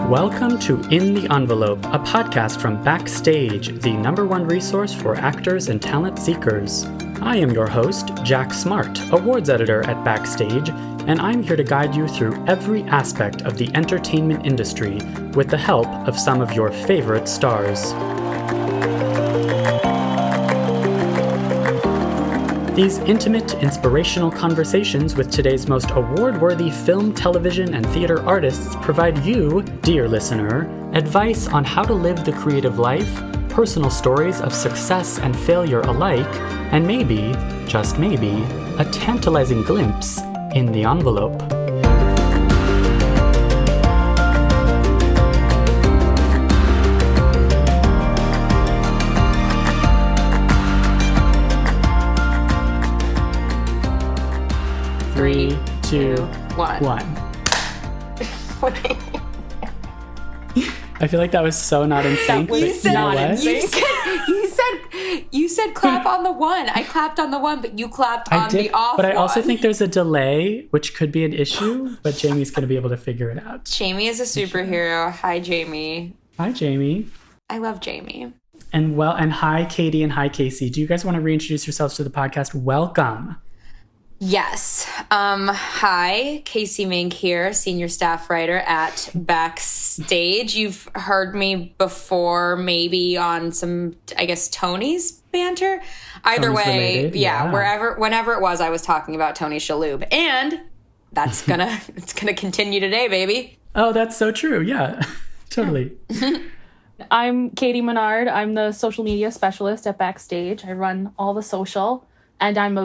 Welcome to In the Envelope, a podcast from Backstage, the #1 resource for actors and talent seekers. I am your host, Jack Smart, awards editor at Backstage, and I'm here to guide you through every aspect of the entertainment industry with the help of some of your favorite stars. These intimate, inspirational conversations with today's most award-worthy film, television, and theater artists provide you, dear listener, advice on how to live the creative life, personal stories of success and failure alike, and maybe, just maybe, a tantalizing glimpse in the envelope. Three, two, one. I feel like that was so not in sync. You said not in sync. You said clap on the one. I clapped on the one, but you clapped on the off but I one. also think there's a delay, which could be an issue, but Jamie's going to be able to figure it out. Jamie is a superhero. Hi, Jamie. Hi, Jamie. I love Jamie. And hi, Katie, and hi, Kasey. Do you guys want to reintroduce yourselves to the podcast? Welcome. Yes. Hi, Kasey Mink here, senior staff writer at Backstage. You've heard me before, maybe on some, I guess, Tony's banter. Either Tony's way, related, yeah, whenever it was, I was talking about Tony Shalhoub, and that's it's gonna continue today, baby. Oh, that's so true. Yeah, totally. I'm Katie Menard. I'm the social media specialist at Backstage. I run all the social. And I'm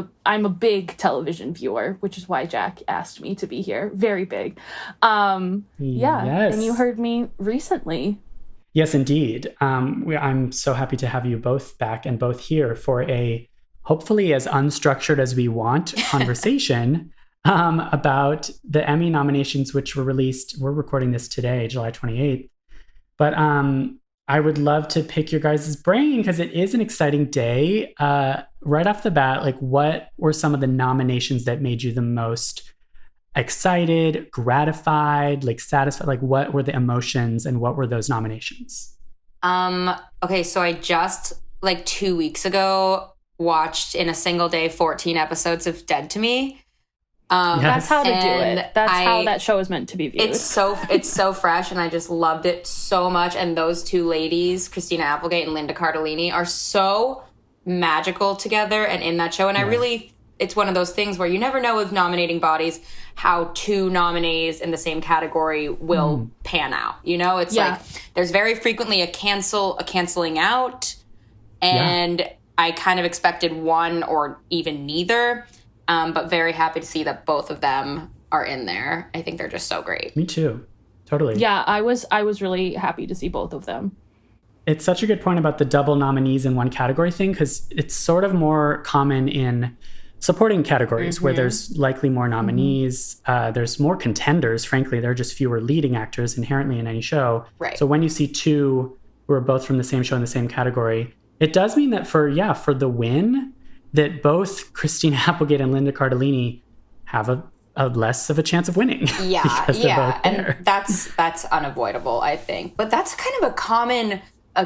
a big television viewer, which is why Jack asked me to be here. Very big. Yeah. Yes. And you heard me recently. Yes, indeed. I'm so happy to have you both back and both here for a hopefully as unstructured as we want conversation about the Emmy nominations, which were released. We're recording this today, July 28th. But I would love to pick your guys' brain because it is an exciting day. Right off the bat, like, what were some of the nominations that made you the most excited, gratified, like satisfied? Like, what were the emotions and what were those nominations? Okay, so I just, 2 weeks ago, watched in a single day 14 episodes of Dead to Me. Yes. That's how to do it. That's how that show is meant to be viewed. It's so fresh, and I just loved it so much. And those two ladies, Christina Applegate and Linda Cardellini, are so magical together and in that show. And it's one of those things where you never know with nominating bodies how two nominees in the same category will pan out. You know, it's like there's very frequently a canceling out, and I kind of expected one or even neither. But very happy to see that both of them are in there. I think they're just so great. Me too. Totally. Yeah, I was really happy to see both of them. It's such a good point about the double nominees in one category thing, because it's sort of more common in supporting categories where there's likely more nominees. There's more contenders, frankly. There are just fewer leading actors inherently in any show. Right. So when you see two who are both from the same show in the same category, it does mean that for the win, that both Christina Applegate and Linda Cardellini have a less of a chance of winning. Yeah, because they're both there. And that's unavoidable, I think. But that's kind of a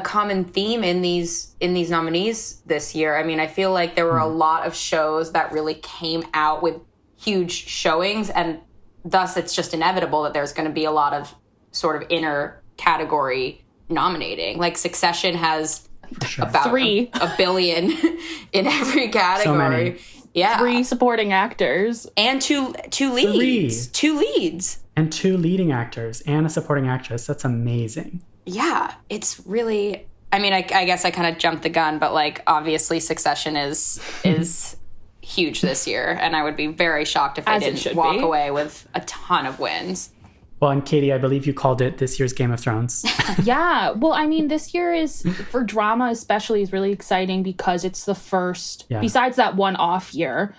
common theme in these nominees this year. I mean, I feel like there were a lot of shows that really came out with huge showings, and thus it's just inevitable that there's going to be a lot of sort of inner category nominating. Like Succession has about 3 a billion in every category. So many. Yeah. 3 supporting actors. And two leads. 2 leads. And 2 leading actors and a supporting actress. That's amazing. Yeah, it's really, I mean, I guess I kind of jumped the gun, but obviously Succession is huge this year, and I would be very shocked if I didn't walk away with a ton of wins. Well, and Katie, I believe you called it this year's Game of Thrones. Yeah. Well, I mean, this year is, for drama especially, is really exciting because it's the first, besides that one off year,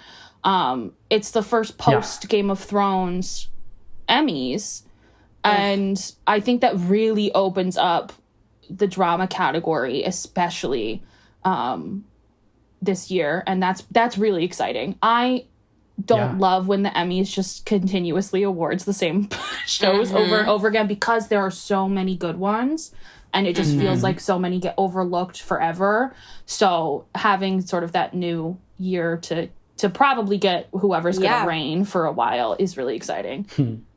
it's the first post Game of Thrones Emmys. And I think that really opens up the drama category, especially this year. And that's really exciting. I don't love when the Emmys just continuously awards the same shows over and over again, because there are so many good ones and it just feels like so many get overlooked forever. So having sort of that new year to probably get whoever's going to reign for a while is really exciting.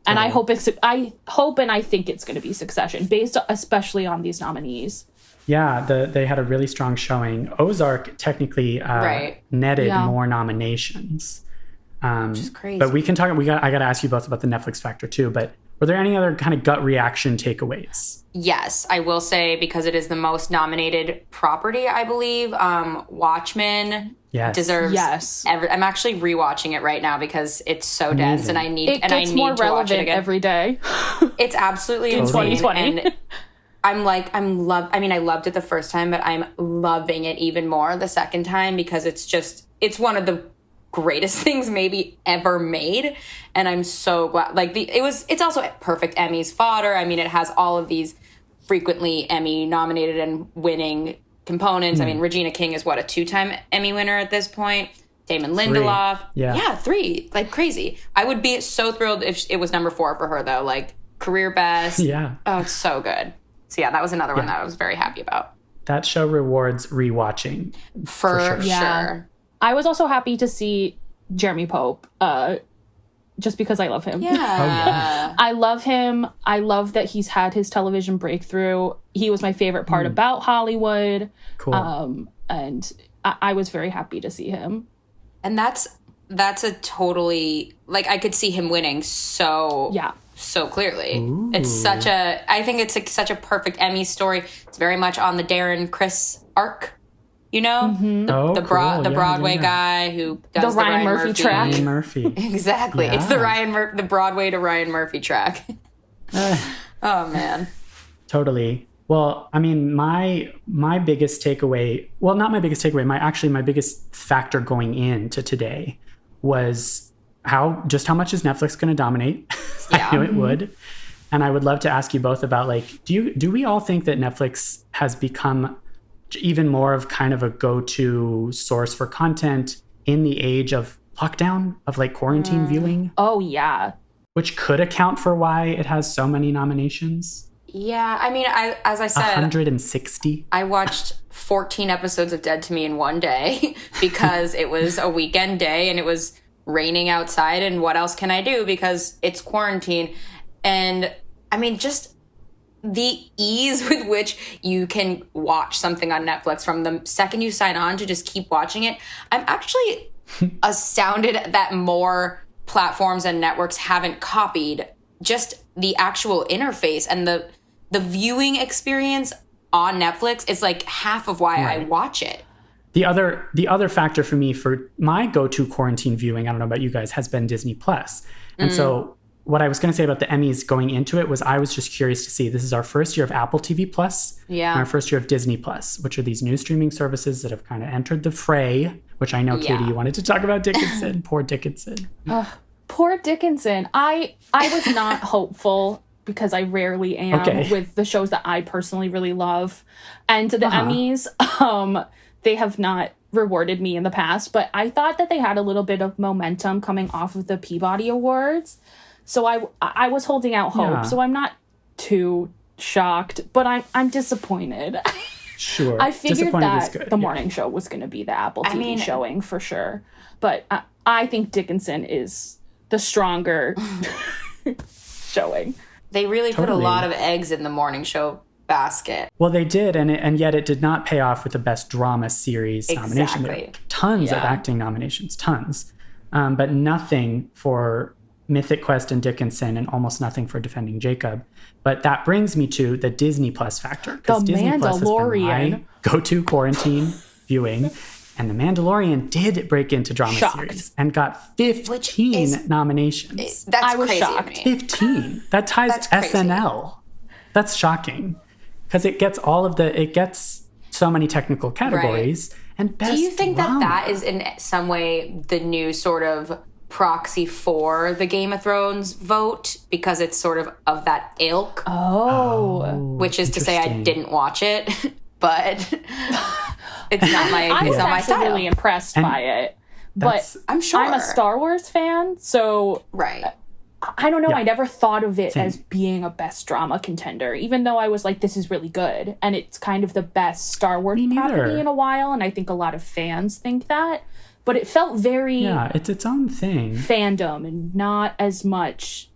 And I hope and I think it's going to be Succession, based especially on these nominees. Yeah, they had a really strong showing. Ozark technically netted more nominations. Which is crazy. But we can talk. I got to ask you both about the Netflix factor too. But were there any other kind of gut reaction takeaways? Yes, I will say, because it is the most nominated property, I believe. Watchmen deserves. Yes, I'm actually rewatching it right now because it's so dense, and I need more to relevant watch it again every day. It's absolutely in insane. 2020. And I loved it the first time, but I'm loving it even more the second time, because it's one of the greatest things maybe ever made, and I'm so glad. It's also perfect Emmys fodder. I mean, it has all of these frequently Emmy nominated and winning components. I mean, Regina King is a 2-time Emmy winner at this point. Damon Lindelof, 3, like crazy. I would be so thrilled if it was number 4 for her though, like career best. Oh, it's so good. So that was another one that I was very happy about. That show rewards rewatching for sure. I was also happy to see Jeremy Pope, just because I love him. Yeah. I love him. I love that he's had his television breakthrough. He was my favorite part about Hollywood. Cool. And I was very happy to see him. And that's a totally, I could see him winning so clearly. Ooh. I think it's such a perfect Emmy story. It's very much on the Darren Criss arc. You know, the Broadway guy who does the Ryan Murphy track. Ryan Murphy. Exactly. Yeah. It's the Broadway to Ryan Murphy track. Oh, man. Totally. Well, I mean, my biggest takeaway, well, not my biggest takeaway, my biggest factor going into today was how much is Netflix going to dominate? I knew it would. And I would love to ask you both about, do we all think that Netflix has become even more of kind of a go-to source for content in the age of lockdown, of quarantine viewing? Oh, yeah. Which could account for why it has so many nominations. Yeah, I mean, as I said, 160. I watched 14 episodes of Dead to Me in one day because it was a weekend day and it was raining outside, and what else can I do because it's quarantine? And I mean, just the ease with which you can watch something on Netflix from the second you sign on to just keep watching it. I'm actually astounded that more platforms and networks haven't copied just the actual interface, and the viewing experience on Netflix is half of why I watch it. The other factor for me for my go-to quarantine viewing, I don't know about you guys, has been Disney Plus. And so what I was going to say about the Emmys going into it was I was just curious to see, this is our first year of Apple TV Plus and our first year of Disney Plus, which are these new streaming services that have kind of entered the fray, which I know, Katie, you wanted to talk about Dickinson. Poor Dickinson. Poor Dickinson. I was not hopeful because I rarely am with the shows that I personally really love. And the Emmys, they have not rewarded me in the past, but I thought that they had a little bit of momentum coming off of the Peabody Awards. So I was holding out hope. So I'm not too shocked, but I'm disappointed. Sure. I figured that the morning show was going to be the Apple TV showing for sure. But I think Dickinson is the stronger showing. They really put a lot of eggs in the morning show basket. Well, they did, and yet it did not pay off with the Best Drama Series nomination. There were tons of acting nominations, tons. But nothing for Mythic Quest and Dickinson, and almost nothing for Defending Jacob. But that brings me to the Disney Plus factor. Because Disney Plus has been my go-to quarantine viewing. And The Mandalorian did break into drama series and got 15 nominations. I was crazy shocked. 15. That ties SNL. That's shocking. Because it gets it gets so many technical categories. And best Do you think drama. that is in some way the new sort of proxy for the Game of Thrones vote, because it's sort of that ilk? Which is to say I didn't watch it, but it's not my I was actually really impressed by it, But I'm sure. I'm a Star Wars fan, so right. I don't know. Yeah. I never thought of it Same. as being a best drama contender, even though I was like, this is really good. And it's kind of the best Star Wars property in a while. And I think a lot of fans think that. But it felt very... Yeah, it's its own thing. Fandom and not as much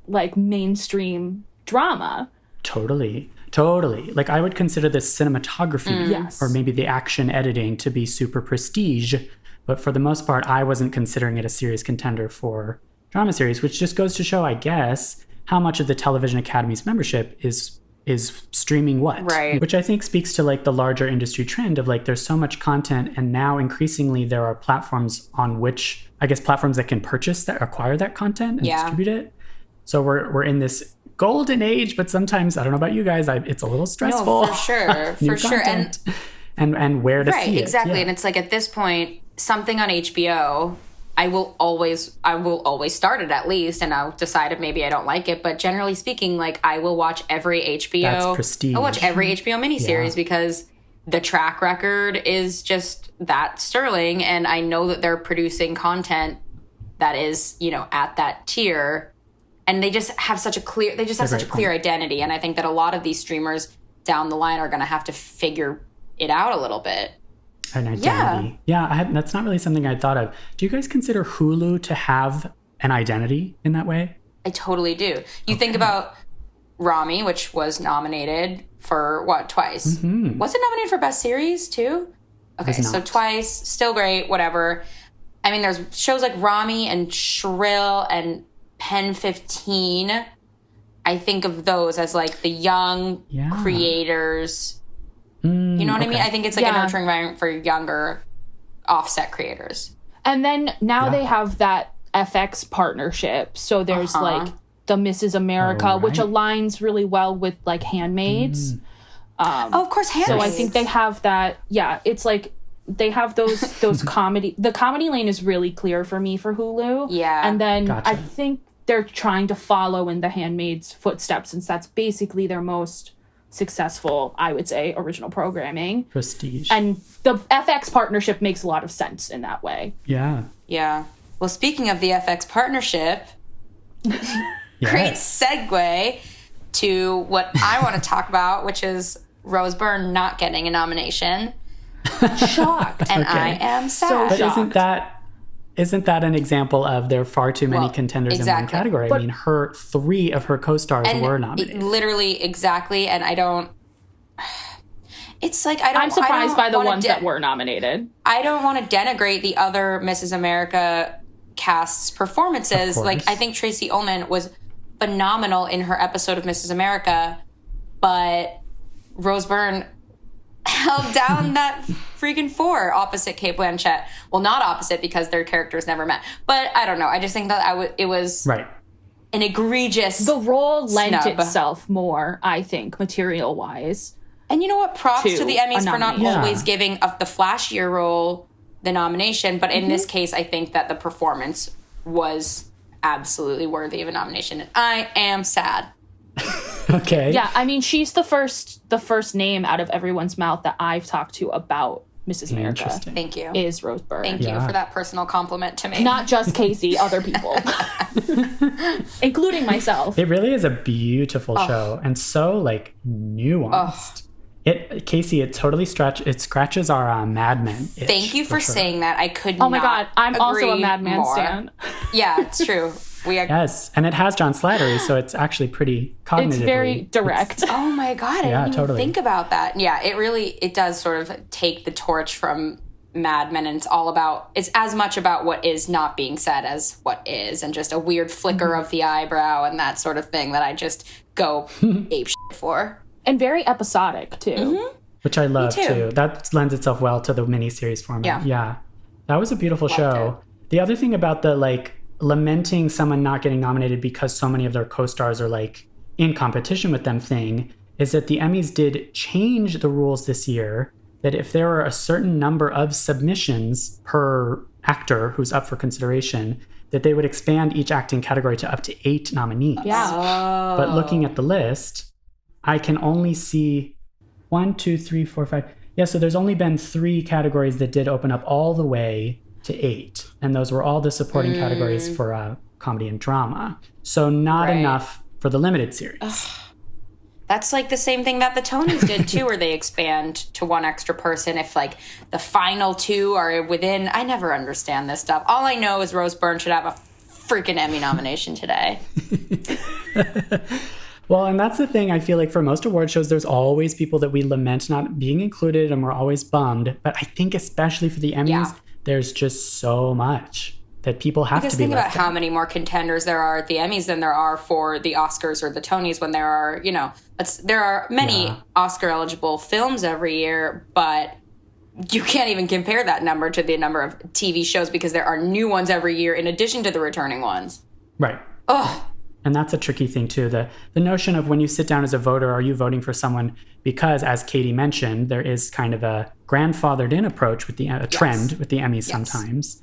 like mainstream drama. Totally. Like, I would consider this cinematography Yes. or maybe the action editing to be super prestige. But for the most part, I wasn't considering it a serious contender for drama series, which just goes to show, I guess, how much of the Television Academy's membership is streaming what. Right. Which I think speaks to like the larger industry trend of like there's so much content, and now increasingly there are platforms on which, I guess, platforms that can acquire that content and distribute it. So we're in this golden age, but sometimes, I don't know about you guys, it's a little stressful. No, for sure. New For sure. And where to see it. Right, exactly. Yeah. And it's like at this point, something on HBO, I will always start it at least, and I'll decide if maybe I don't like it. But generally speaking, like I will watch every HBO. That's prestige. I'll watch every HBO miniseries because the track record is just that sterling, and I know that they're producing content that is, at that tier, and they just have such a clear identity. And I think that a lot of these streamers down the line are going to have to figure it out a little bit. An identity. Yeah, that's not really something I'd thought of. Do you guys consider Hulu to have an identity in that way? I totally do. You think about Rami, which was nominated for twice? Mm-hmm. Was it nominated for Best Series too? Okay, so twice, still great, whatever. I mean, there's shows like Rami and Shrill and Pen 15. I think of those as like the young creators. You know what I mean? I think it's like a nurturing environment for younger offset creators. And then now they have that FX partnership. So there's like the Mrs. America, which aligns really well with like Handmaids. Of course, Handmaids. So I think they have that. Yeah, it's like they have those comedy. The comedy lane is really clear for me for Hulu. Yeah. And then I think they're trying to follow in the Handmaid's footsteps, since that's basically their most successful, I would say, original programming. Prestige. And the FX partnership makes a lot of sense in that way. Yeah. Yeah. Well, speaking of the FX partnership, great segue to what I want to talk about, which is Rose Byrne not getting a nomination. Shocked. And I am sad. So But shocked. isn't that an example of there are far too many contenders in one category? But, I mean, three of her co-stars were nominated. Literally, exactly. And I don't... It's like, I'm surprised by the ones that were nominated. I don't want to denigrate the other Mrs. America cast's performances. Like, I think Tracy Ullman was phenomenal in her episode of Mrs. America, but Rose Byrne held down that freaking four opposite Cate Blanchett. Well, not opposite because their characters never met. But I don't know. I just think that it was an egregious The role lent snub. itself more, I think, material-wise. And you know what? Props to the Emmys for not nomination. always giving the flashier role the nomination. But in this case, I think that the performance was absolutely worthy of a nomination. And I am sad. Okay. Yeah, I mean, she's the first name out of everyone's mouth that I've talked to about Mrs. America. Interesting. Thank you. Is Rose Byrne. Thank you for that personal compliment to me. Not just Kasey, other people. Including myself. It really is a beautiful show and so like nuanced. Kasey, it totally scratches our Mad Men itch. Thank you for saying that. I could Oh my God, I'm also a agree Mad Men more. stan. Yeah, it's true. We are. Yes, and it has John Slattery, so it's actually pretty cognitively. It's very direct. Oh my God, I Yeah, didn't totally. even think about that. Yeah, it does sort of take the torch from Mad Men, and it's as much about what is not being said as what is, and just a weird flicker of the eyebrow and that sort of thing that I just go ape shit for. And very episodic, too. Which I love, Me too. That lends itself well to the miniseries format. Yeah. That was a beautiful show. The other thing about the, like, lamenting someone not getting nominated because so many of their co-stars are, like, in competition with them thing is that the Emmys did change the rules this year that if there are a certain number of submissions per actor who's up for consideration, that they would expand each acting category to up to 8 nominees. Yeah. But looking at the list, I can only see 1, 2, 3, 4, 5. Yeah, so there's only been 3 categories that did open up all the way. to 8. And those were all the supporting categories for comedy and drama. So not enough for the limited series. Ugh. That's like the same thing that the Tonys did too, where they expand to one extra person if like the final 2 are within. I never understand this stuff. All I know is Rose Byrne should have a freaking Emmy nomination today. Well, and that's the thing. I feel like for most award shows, there's always people that we lament not being included and we're always bummed. But I think especially for the Emmys, there's just so much that people have to be left think about how many more contenders there are at the Emmys than there are for the Oscars or the Tonys when there are, you know, there are many Oscar-eligible films every year, but you can't even compare that number to the number of TV shows because there are new ones every year in addition to the returning ones. Right. Ugh. And that's a tricky thing, too. The notion of when you sit down as a voter, are you voting for someone because, as Katie mentioned, there is kind of a grandfathered-in approach with the trend with the Emmys sometimes.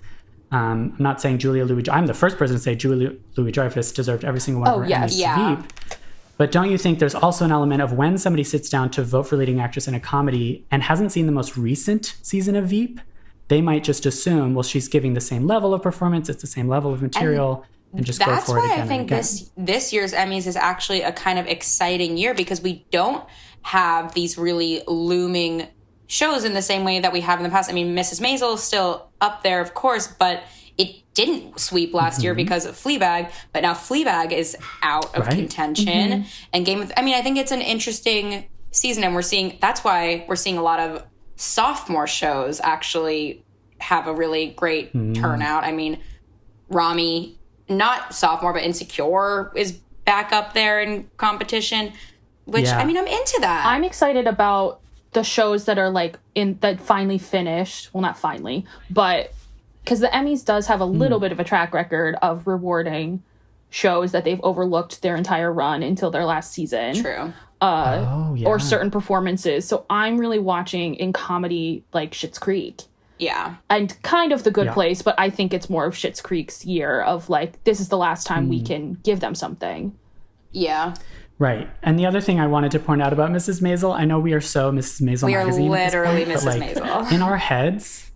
I'm not saying Julia Louis... I'm the first person to say Julia Louis-Dreyfus deserved every single one of her Emmys to Veep. But don't you think there's also an element of when somebody sits down to vote for leading actress in a comedy and hasn't seen the most recent season of Veep, they might just assume, well, she's giving the same level of performance, it's the same level of material... And just go for it again. That's why I think this year's Emmys is actually a kind of exciting year because we don't have these really looming shows in the same way that we have in the past. I mean, Mrs. Maisel is still up there, of course, but it didn't sweep last year because of Fleabag. But now Fleabag is out of contention. And I think it's an interesting season, and that's why we're seeing a lot of sophomore shows actually have a really great turnout. I mean, Rami, not sophomore, but Insecure is back up there in competition, which, I mean, I'm into that. I'm excited about the shows that are that finally finished. Well, not finally, but because the Emmys does have a little bit of a track record of rewarding shows that they've overlooked their entire run until their last season. True. Or certain performances. So I'm really watching in comedy like Schitt's Creek. Yeah. And kind of The Good Place, but I think it's more of Schitt's Creek's year of this is the last time we can give them something. Yeah. Right. And the other thing I wanted to point out about Mrs. Maisel, I know we are so Mrs. Maisel magazine. We are literally Mrs. Maisel. In our heads,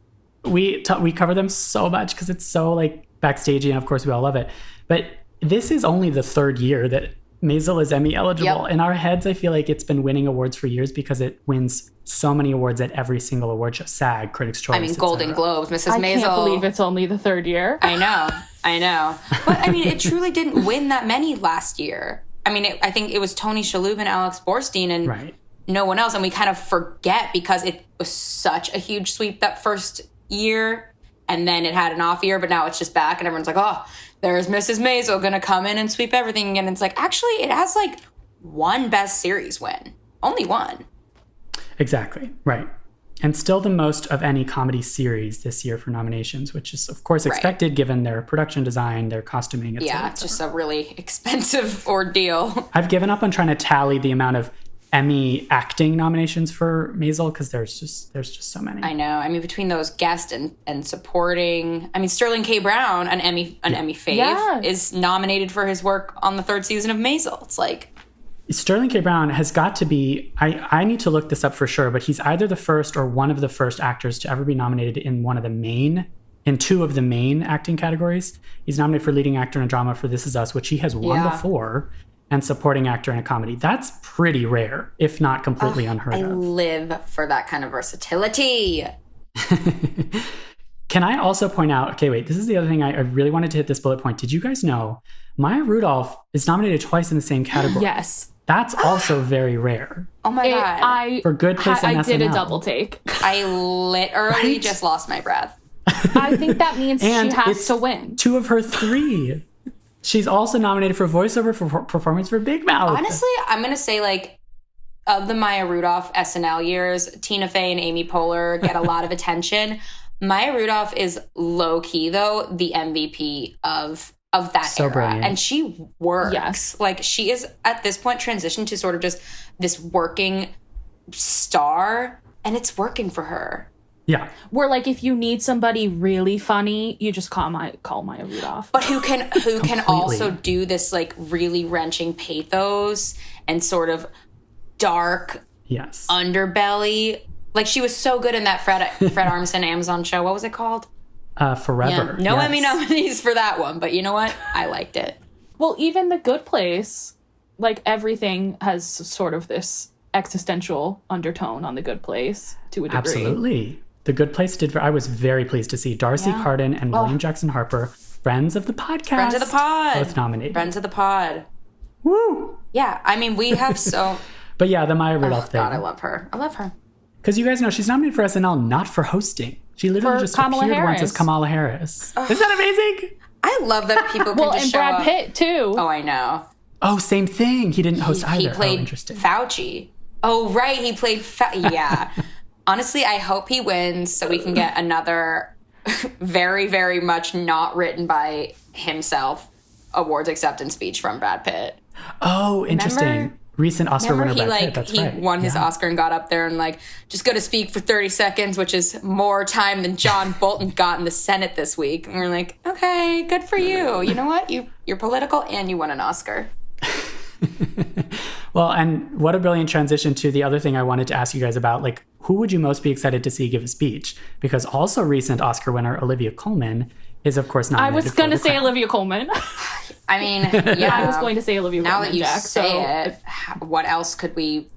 we cover them so much because it's so backstagey, and of course we all love it. But this is only the 3rd year that Maisel is Emmy eligible. In our heads, I feel like it's been winning awards for years because it wins so many awards at every single award show. SAG, Critics' Choice. I mean, Golden Globes, Mrs. Maisel. I can't believe it's only the 3rd year. I know. But I mean, it truly didn't win that many last year. I mean, I think it was Tony Shalhoub and Alex Borstein and no one else. And we kind of forget because it was such a huge sweep that first year. And then it had an off year, but now it's just back and everyone's like, oh, there's Mrs. Maisel going to come in and sweep everything again. And it's actually, it has one Best Series win. Only one. Exactly. Right. And still the most of any comedy series this year for nominations, which is, of course, expected given their production design, their costuming, etc. Yeah, it's just a really expensive ordeal. I've given up on trying to tally the amount of Emmy acting nominations for Maisel because there's just so many. I know. I mean, between those guest and supporting, I mean, Sterling K. Brown, an Emmy fave, is nominated for his work on the 3rd season of Maisel. It's Sterling K. Brown has got to be, I need to look this up for sure, but he's either the first or one of the first actors to ever be nominated in 2 of the main acting categories. He's nominated for leading actor in a drama for This Is Us, which he has won before, and supporting actor in a comedy. That's pretty rare, if not completely unheard of. I live for that kind of versatility. Can I also point out, okay, wait, this is the other thing I really wanted to hit this bullet point. Did you guys know Maya Rudolph is nominated twice in the same category? Yes. That's also very rare. Oh my God. For Good Place and SNL. I did a double take. I literally just lost my breath. I think that means she has to win. 2 of her 3. She's also nominated for voiceover for performance for Big Mouth. Honestly, I'm going to say of the Maya Rudolph SNL years, Tina Fey and Amy Poehler get a lot of attention. Maya Rudolph is low-key, though, the MVP of that era. Brilliant. And she works. Yes. She is, at this point, transitioned to sort of just this working star, and it's working for her. Yeah. Where if you need somebody really funny, you just call Maya Rudolph. But who can also do this really wrenching pathos and sort of dark underbelly. She was so good in that Fred Armisen Amazon show. What was it called? forever. Yeah. No Emmy nominees for that one, but you know what? I liked it. Well, even The Good Place, like everything has sort of this existential undertone on The Good Place to a degree. Absolutely. The Good Place I was very pleased to see Darcy Carden and William Jackson Harper, friends of the podcast. Friends of the pod. Both nominated. Friends of the pod. Woo! Yeah, I mean, we have so... But yeah, the Maya Rudolph thing. God, I love her. I love her. Because you guys know she's nominated for SNL not for hosting. She literally just appeared once as Kamala Harris. Isn't that amazing? I love that people can just show up. Well, and Brad Pitt, too. Oh, I know. Oh, same thing. He didn't host either. He played Fauci. Oh, right. He played yeah. Honestly, I hope he wins so we can get another very, very much not written by himself awards acceptance speech from Brad Pitt. Oh, interesting. Remember? Recent Oscar winner Brad Pitt. That's he right. won his Oscar and got up there and just go to speak for 30 seconds, which is more time than John Bolton got in the Senate this week. And we're like, okay, good for you. You know what? You're political and you won an Oscar. Well, and what a brilliant transition to the other thing I wanted to ask you guys about. Who would you most be excited to see give a speech? Because also recent Oscar winner Olivia Coleman is, of course, nominated. I was going to say Olivia Coleman. I mean, yeah. I was going to say Olivia Coleman. Now that you Jack, say it, what else could we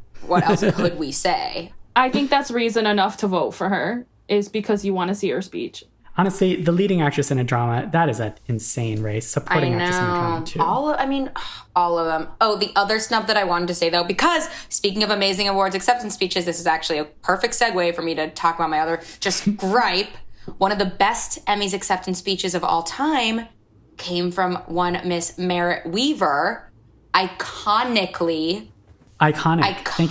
say? I think that's reason enough to vote for her, is because you want to see her speech. Honestly, the leading actress in a drama, that is an insane race. Supporting actress in a drama, too. All of them. Oh, the other snub that I wanted to say, though, because speaking of amazing awards acceptance speeches, this is actually a perfect segue for me to talk about my other just gripe. One of the best Emmys acceptance speeches of all time came from one Miss Merritt Wever. Iconic. Thank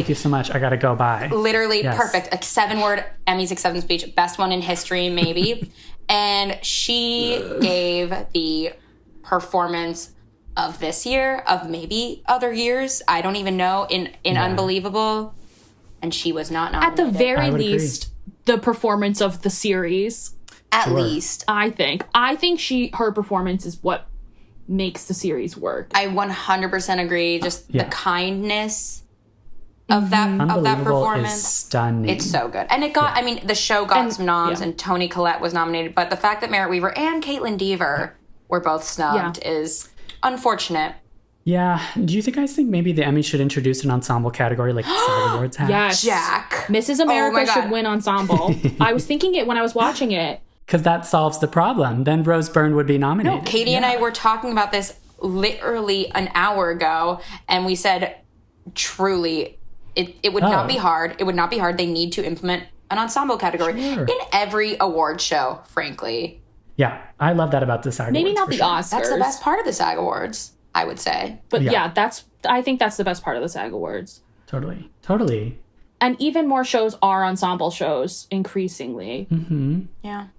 you so much. I gotta go by. Literally perfect. A 7-word Emmys acceptance speech. Best one in history, maybe. And she gave the performance of this year, of maybe other years. I don't even know. In Unbelievable. And she was not nominated. At the very least, the performance of the series. At least. I think her performance is what makes the series work. I 100% agree. Just the kindness of that performance is stunning. It's so good. And it got the show got some noms and Toni Collette was nominated, but the fact that Merritt Wever and Caitlin Dever were both snubbed is unfortunate. Yeah. Do you guys think maybe the Emmy should introduce an ensemble category like SAG Awards have? Yes. Jack. Mrs. America should win ensemble. I was thinking it when I was watching it. Because that solves the problem. Then Rose Byrne would be nominated. No, Katie and I were talking about this literally an hour ago, and we said, truly, it would not be hard. It would not be hard. They need to implement an ensemble category in every award show, frankly. Yeah, I love that about the SAG Awards. Maybe not the Oscars. That's the best part of the SAG Awards, I would say. But I think that's the best part of the SAG Awards. Totally. And even more shows are ensemble shows, increasingly. Mm-hmm. Yeah.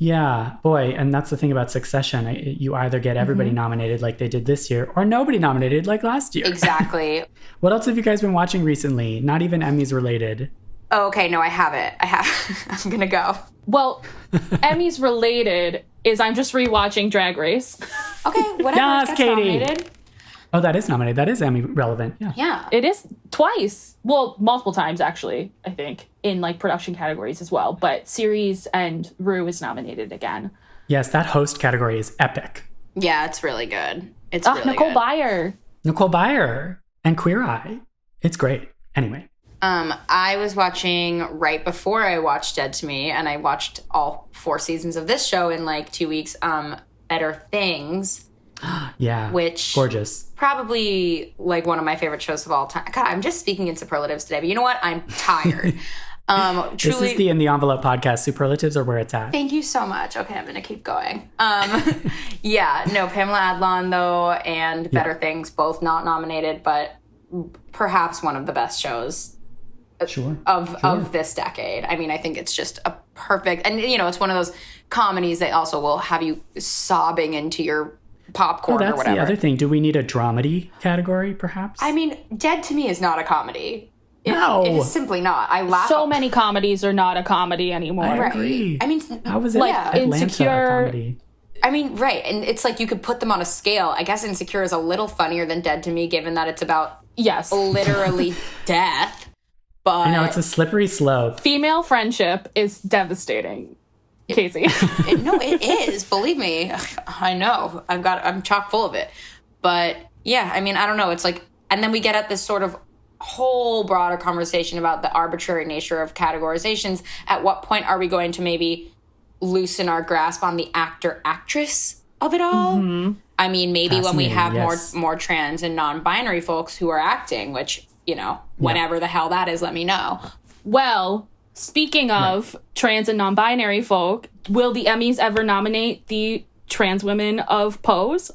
Yeah, boy, and that's the thing about Succession. You either get everybody nominated like they did this year, or nobody nominated like last year. Exactly. What else have you guys been watching recently? Not even Emmys related. Oh, okay, no, I have it. I'm going to go. Well, Emmys related is I'm just rewatching Drag Race. Okay, whatever. Yes, Katie. Nominated. Oh, that is nominated. That is Emmy relevant. Yeah. It is twice. Well, multiple times, actually, I think, in production categories as well. But series and Rue is nominated again. Yes, that host category is epic. Yeah, it's really good. It's really Nicole good. Nicole Byer and Queer Eye. It's great. Anyway. I was watching right before I watched Dead to Me, and I watched all 4 seasons of this show in 2 weeks. Better Things. Yeah. Which gorgeous. Probably one of my favorite shows of all time. God, I'm just speaking in superlatives today, but you know what? I'm tired. Truly, this is the In the Envelope podcast. Superlatives are where it's at. Thank you so much. Okay, I'm gonna keep going. Pamela Adlon though, and Better Things, both not nominated, but perhaps one of the best shows of this decade. I mean, I think it's just a perfect, and it's one of those comedies that also will have you sobbing into your popcorn or whatever. That's the other thing. Do we need a dramedy category, perhaps? I mean, Dead to Me is not a comedy. No. It is simply not. I laugh. So many comedies are not a comedy anymore. I agree. I mean, how was it Atlanta Insecure, a comedy? I mean, right. And it's you could put them on a scale. I guess Insecure is a little funnier than Dead to Me, given that it's about literally death. But I know, it's a slippery slope. Female friendship is devastating. Kasey. No, it is. Believe me. I know. I'm chock full of it. But yeah, I mean, I don't know. It's like, and then we get at this sort of whole broader conversation about the arbitrary nature of categorizations. At what point are we going to maybe loosen our grasp on the actor-actress of it all? Mm-hmm. I mean, maybe when we have more trans and non-binary folks who are acting, which, you know, whenever the hell that is, let me know. Well, speaking of trans and non-binary folk, will the Emmys ever nominate the trans women of Pose?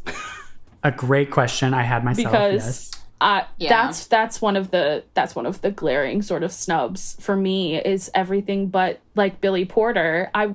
A great question. I had myself, because that's one of the glaring sort of snubs for me, is everything but like Billy Porter. I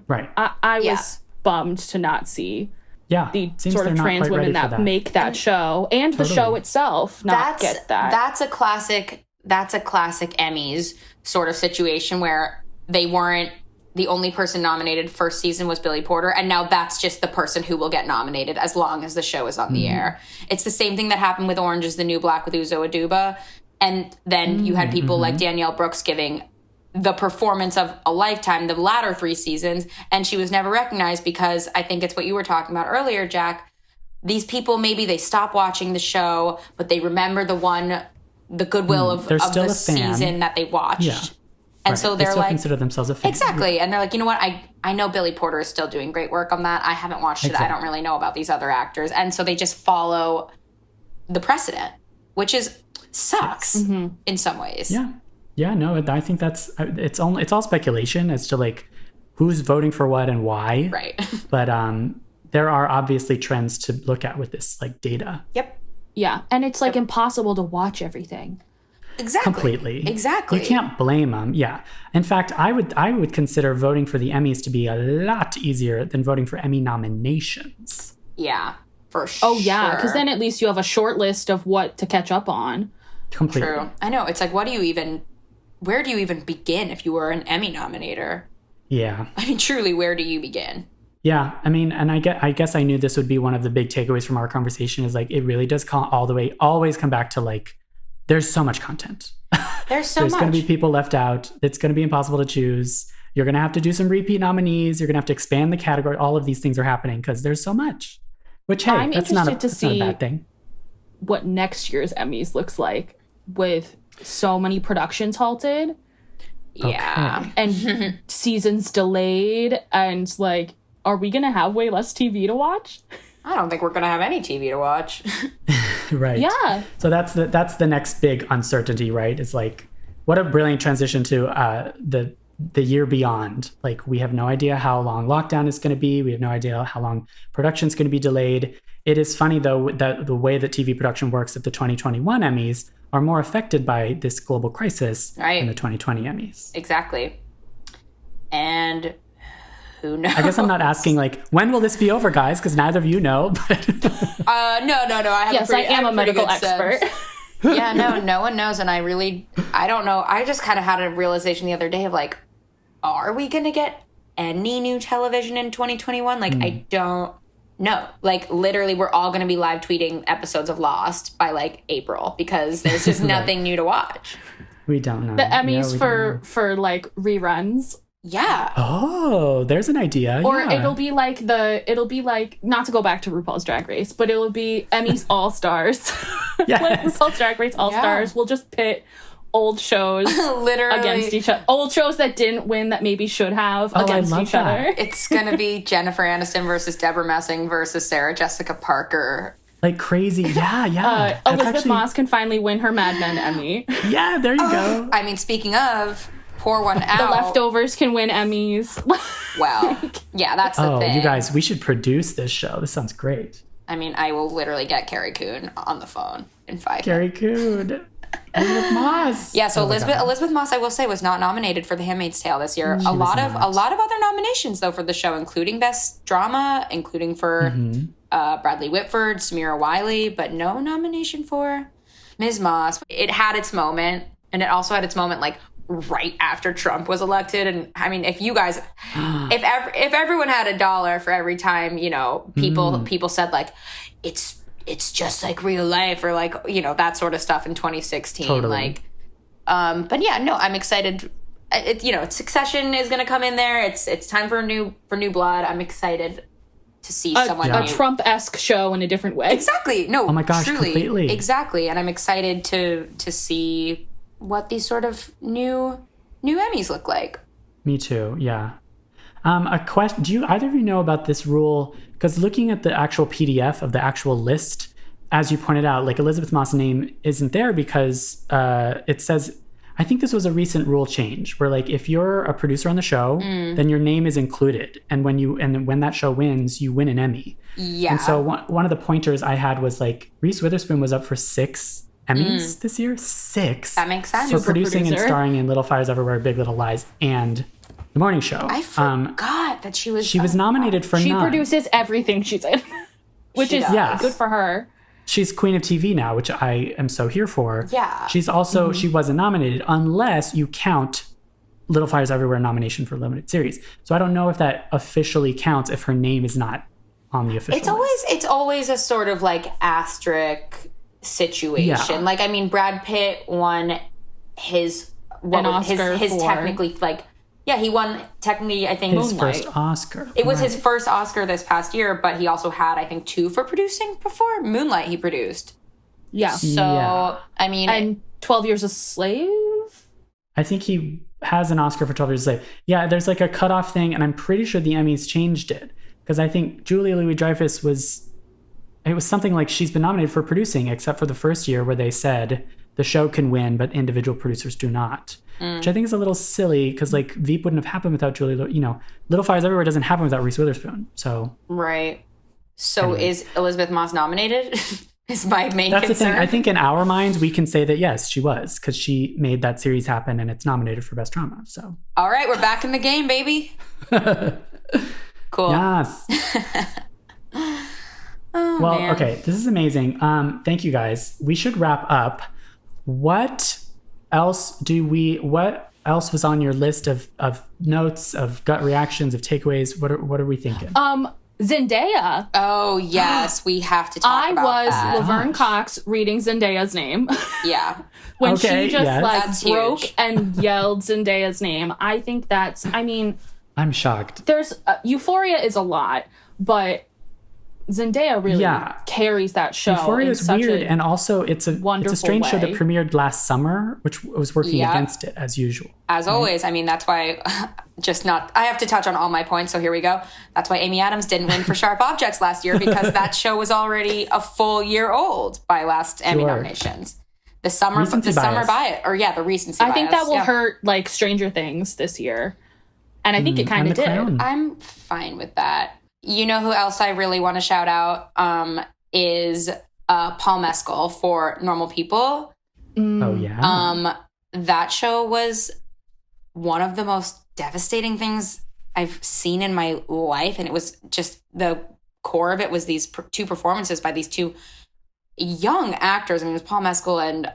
was bummed to not see the sort of trans women that make that show and the show itself get that. That's a classic Emmys sort of situation where they weren't the only person nominated first season was Billy Porter, and now that's just the person who will get nominated as long as the show is on the air. It's the same thing that happened with Orange is the New Black with Uzo Aduba, and then you had people like Danielle Brooks giving the performance of a lifetime the latter 3 seasons, and she was never recognized because I think it's what you were talking about earlier, Jack. These people, maybe they stop watching the show, but they remember the goodwill of the season that they watched. Yeah. And so they're they consider themselves a fan. Exactly. And they're like, you know what? I know Billy Porter is still doing great work on that. I haven't watched it. I don't really know about these other actors. And so they just follow the precedent, which sucks in some ways. Yeah. Yeah, no, I think it's all speculation as to like who's voting for what and why. Right. But there are obviously trends to look at with this like data. Yep. Yeah. And it's like impossible to watch everything. Exactly. Completely. Exactly. You can't blame them. Yeah. In fact, I would consider voting for the Emmys to be a lot easier than voting for Emmy nominations. Yeah, for sure. Oh, yeah, because then at least you have a short list of what to catch up on. Completely. True. I know. It's like, where do you even begin if you were an Emmy nominator? Yeah. I mean, truly, where do you begin? Yeah, I mean, and I guess I knew this would be one of the big takeaways from our conversation is like, it really does always come back to like, there's so much content. There's going to be people left out. It's going to be impossible to choose. You're going to have to do some repeat nominees. You're going to have to expand the category. All of these things are happening because there's so much. Which, hey, that's not a bad thing. What next year's Emmys looks like with so many productions halted. Yeah. Okay. And seasons delayed. And like, are we going to have way less TV to watch? I don't think we're going to have any TV to watch. Right. Yeah. So that's the next big uncertainty, right? It's like, what a brilliant transition to the year beyond. Like, we have no idea how long lockdown is going to be. We have no idea how long production is going to be delayed. It is funny, though, that the way that TV production works at the 2021 Emmys are more affected by this global crisis than the 2020 Emmys. Exactly. And who knows? I guess I'm not asking, like, when will this be over, guys? Because neither of you know. But no. I am a medical expert. Yeah, no one knows. And I don't know. I just kind of had a realization the other day of like, are we going to get any new television in 2021? Like, I don't know. Like, literally, we're all going to be live tweeting episodes of Lost by like April because there's just nothing new to watch. We don't know. The Emmys for like reruns. Yeah. Oh, there's an idea. Or it'll be like not to go back to RuPaul's Drag Race, but it'll be Emmys All Stars. Yes. Like RuPaul's Drag Race All Stars. We'll just pit old shows literally against each other. Old shows that didn't win that maybe should have against each other. It's gonna be Jennifer Aniston versus Deborah Messing versus Sarah Jessica Parker. Like crazy. Yeah. Elizabeth Moss can finally win her Mad Men Emmy. Yeah, there you go. I mean, speaking of, pour one out. The Leftovers can win Emmys. Well, yeah, that's the thing. You guys, we should produce this show. This sounds great. I mean, I will literally get Carrie Coon on the phone in 5 minutes. Carrie Coon. Elizabeth Moss. Yeah, so Elizabeth Moss, I will say, was not nominated for The Handmaid's Tale this year. A lot of other nominations though for the show, including Best Drama, including for Bradley Whitford, Samira Wiley, but no nomination for Ms. Moss. It had its moment, and it also had its moment like right after Trump was elected. And I mean, if you guys, if everyone had $1 for every time, you know, people said like, it's just like real life, or like, you know, that sort of stuff in 2016. Totally. Like, but yeah, no, I'm excited Succession is going to come in there. It's time for new blood. I'm excited to see someone a Trump-esque show in a different way. Exactly. No. Oh my gosh, truly, completely. Exactly. And I'm excited to see what these sort of new Emmys look like. Me too. Yeah. A question: do you either of you know about this rule? Because looking at the actual PDF of the actual list, as you pointed out, like Elizabeth Moss' name isn't there because it says. I think this was a recent rule change where, like, if you're a producer on the show, then your name is included, and when that show wins, you win an Emmy. Yeah. And so one of the pointers I had was like Reese Witherspoon was up for 6 Emmys this year. 6. That makes sense. For producing and starring in Little Fires Everywhere, Big Little Lies, and The Morning Show. I forgot that she was. She was nominated for She none. produces everything she's in, which is good for her. She's Queen of TV now, which I am so here for. Yeah. She's also, she wasn't nominated unless you count Little Fires Everywhere nomination for limited series. So I don't know if that officially counts if her name is not on the official list. It's always a sort of like asterisk situation. Yeah. Like, I mean, Brad Pitt won his technically like, yeah, he won technically, I think, his Moonlight. first Oscar. It was his first Oscar this past year, but he also had, I think, 2 for producing before. Moonlight he produced. Yeah. So, I mean... And 12 Years a Slave? I think he has an Oscar for 12 Years a Slave. Yeah, there's like a cutoff thing, and I'm pretty sure the Emmys changed it. Because I think Julia Louis-Dreyfus was something like she's been nominated for producing, except for the first year where they said the show can win, but individual producers do not. Which I think is a little silly because like Veep wouldn't have happened without Julia. Little Fires Everywhere doesn't happen without Reese Witherspoon. So right. So anyway. Is Elizabeth Moss nominated? Is my main That's concern. the thing. I think in our minds we can say that yes, she was because she made that series happen and it's nominated for Best Drama. So all right, we're back in the game, baby. Cool. Yes. Well, man. okay, this is amazing. Thank you guys. We should wrap up. What else was on your list of notes, of gut reactions, of takeaways? What are we thinking? Zendaya. Oh yes, we have to talk about that. I was Laverne Cox reading Zendaya's name. Yeah. When she just That's broke huge. and yelled Zendaya's name. I think I'm shocked. there's Euphoria is a lot, but Zendaya really carries that show. Euphoria is weird, and also it's a strange show that way. premiered last summer, which was working against it as usual. As always, I mean, that's why I have to touch on all my points, so here we go. That's why Amy Adams didn't win for Sharp Objects last year, because that show was already a full year old by last Emmy nominations. The summer bias. The recency bias. I think that will hurt like Stranger Things this year. And I think it kind of did. Crown. I'm fine with that. You know who else I really want to shout out is Paul Mescal for Normal People. Oh, yeah. That show was one of the most devastating things I've seen in my life. And it was just the core of it was these 2 performances by these 2 young actors. I mean, it was Paul Mescal and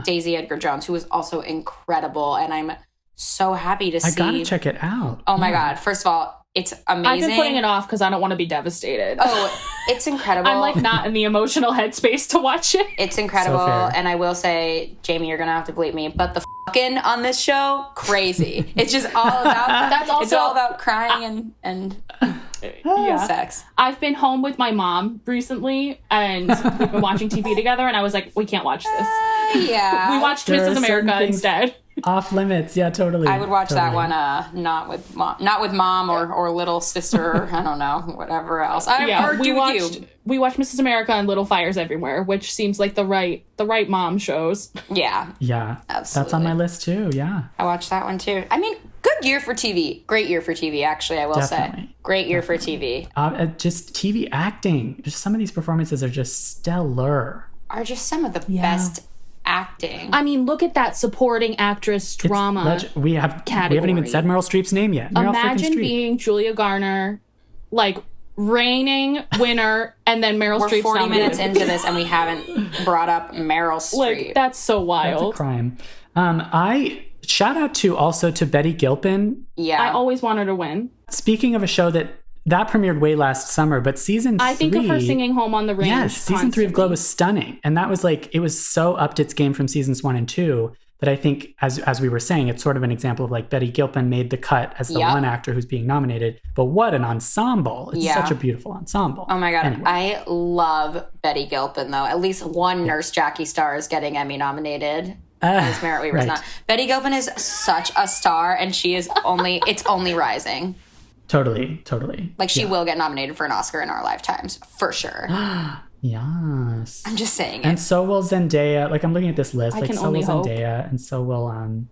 Daisy Edgar Jones, who was also incredible. And I'm so happy to see. I gotta check it out. Oh my God. First of all, it's amazing. I've been putting it off because I don't want to be devastated. Oh, it's incredible. I'm like not in the emotional headspace to watch it. It's incredible. So fair. And I will say, Jamie, you're going to have to bleep me, but the fucking on this show, crazy. It's just all about it's all about crying and sex. I've been home with my mom recently and we've been watching TV together and I was like, we can't watch this. Yeah. We watched There are Mrs. certain America things instead. Off limits. Yeah, totally. I would watch that one not with mom or little sister or I don't know, whatever else. We watched Mrs. America and Little Fires Everywhere, which seems like the right mom shows. Yeah. Yeah. Absolutely. That's on my list too. Yeah. I watched that one too. I mean, good year for TV. Great year for TV, actually, I will say. Great year for TV. Just TV acting. Just some of these performances are just stellar. Are just some of the best acting. I mean, look at that supporting actress drama. We haven't even said Meryl Streep's name yet. Imagine being Julia Garner, like reigning winner, and then Meryl Streep's We're 40 nominated. minutes into this and we haven't brought up Meryl Streep. Like, that's so wild. That's a crime. I shout out to Betty Gilpin. Yeah. I always wanted to win. Speaking of a show that premiered way last summer, but season 3... I think of her singing Home on the Range. Yes, season 3 of Glow was stunning. And that was like, it was so upped its game from seasons 1 and 2 that I think, as we were saying, it's sort of an example of like Betty Gilpin made the cut as the one actor who's being nominated, but what an ensemble. It's such a beautiful ensemble. Oh my God. Anyway. I love Betty Gilpin, though. At least one Nurse Jackie star is getting Emmy nominated. Miss Merritt Weaver's not. Betty Gilpin is such a star, and she is it's only rising. Totally. Like, she will get nominated for an Oscar in our lifetimes, for sure. Yes. I'm just saying it. And so will Zendaya. Like, I'm looking at this list. I like, can so only will hope. Zendaya, and so will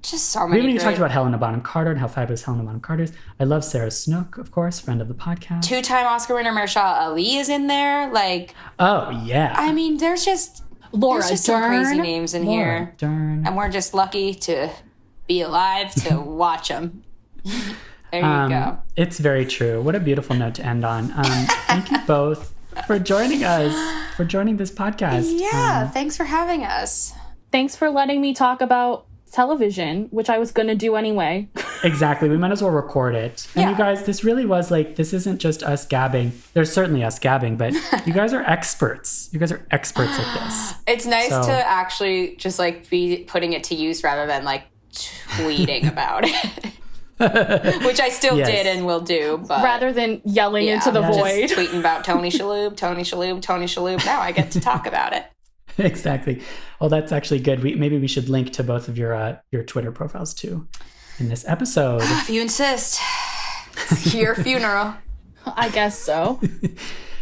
just so many. We haven't even talked about Helena Bonham Carter and how fabulous Helena Bonham Carter is. I love Sarah Snook, of course, friend of the podcast. 2-time Oscar winner Mahershala Ali is in there. Like, oh yeah. I mean, there's just some crazy names in here, and we're just lucky to be alive to watch them. There you go. It's very true. What a beautiful note to end on. Thank you both for joining us, for joining this podcast. Yeah, thanks for having us. Thanks for letting me talk about television, which I was going to do anyway. Exactly. We might as well record it. And you guys, this really was like, this isn't just us gabbing. There's certainly us gabbing, but you guys are experts. You guys are experts at this. It's nice to actually just like be putting it to use rather than like tweeting about it. Which I still did and will do, but rather than yelling into the void, just tweeting about Tony Shalhoub. Now I get to talk about it. Exactly. Well, that's actually good. Maybe we should link to both of your Twitter profiles too in this episode. If you insist, it's your funeral. I guess so.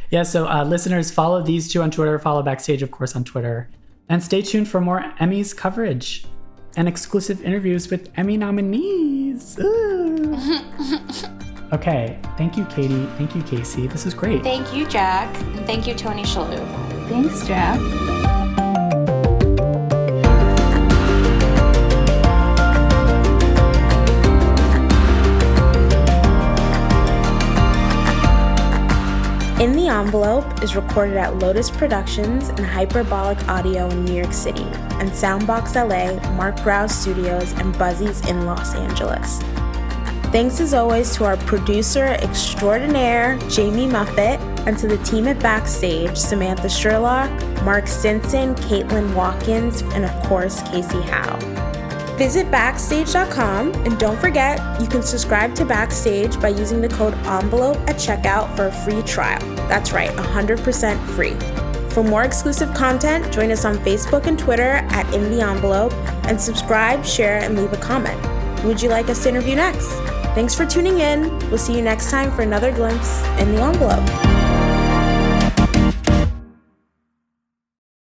Yeah. So listeners, follow these two on Twitter. Follow Backstage, of course, on Twitter, and stay tuned for more Emmys coverage and exclusive interviews with Emmy nominees. Okay. Thank you, Katie. Thank you, Kasey. This is great. Thank you, Jack. And thank you, Tony Shalhoub. Thanks, Jack. In the Envelope is recorded at Lotus Productions and Hyperbolic Audio in New York City, and Soundbox LA, Mark Grouse Studios, and Buzzies in Los Angeles. Thanks as always to our producer extraordinaire, Jamie Muffett, and to the team at Backstage, Samantha Sherlock, Mark Stinson, Caitlin Watkins, and of course, Kasey Howe. Visit Backstage.com, and don't forget, you can subscribe to Backstage by using the code ENVELOPE at checkout for a free trial. That's right, 100% free. For more exclusive content, join us on Facebook and Twitter at In the Envelope, and subscribe, share, and leave a comment. Who would you like us to interview next? Thanks for tuning in. We'll see you next time for another glimpse in the envelope.